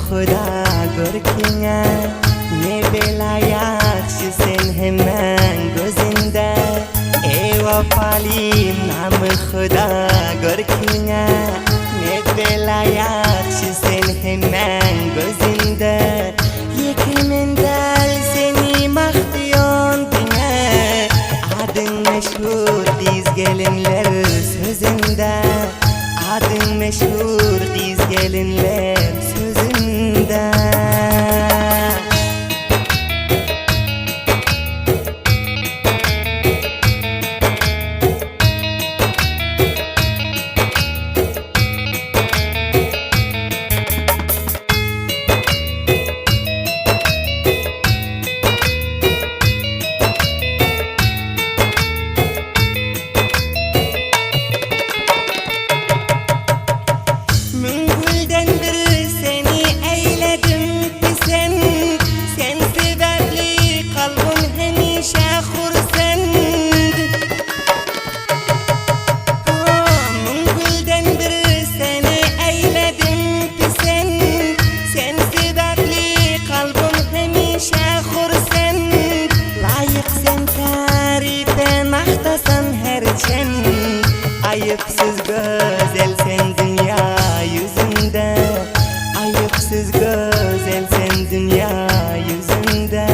خدا گرکنه نبلاyak sen hemen gözünde ey vafalıyım namı Xuda görküne nebelayak sen hemen gözünde yekiminden seni mahdiyon dine adın meşhur diz gelinler sözünde adın meşhur diz gelinler sözünde. Ayıpsız güzel sen dünya yüzünde ayıpsız güzel sen dünya yüzünde.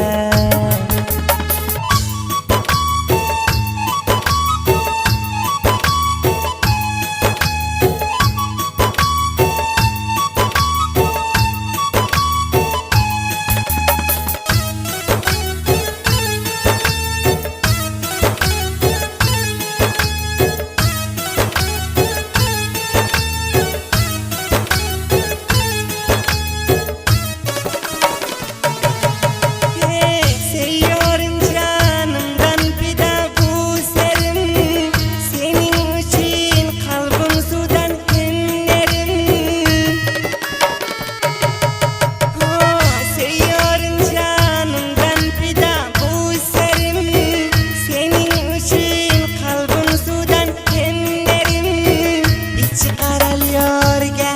Çıkaralıyor gel